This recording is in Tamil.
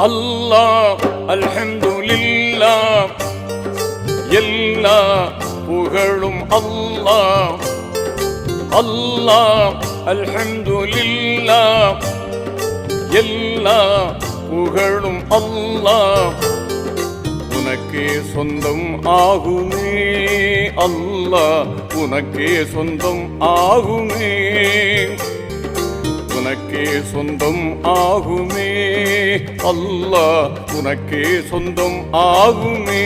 அல்லாஹ் அல்ஹம்துலில்லாஹ், எல்லா புகழும் அல்லாஹ். அல்லாஹ் அல்ஹம்துலில்லாஹ், எல்லா புகழும் அல்லாஹ். உனக்கே சொந்தம் ஆகுமே அல்லாஹ், உனக்கே சொந்தம் ஆகுமே, உனக்கே சொந்தம் ஆகுமே அல்லாஹ், உனக்கே சொந்தம் ஆகுமே.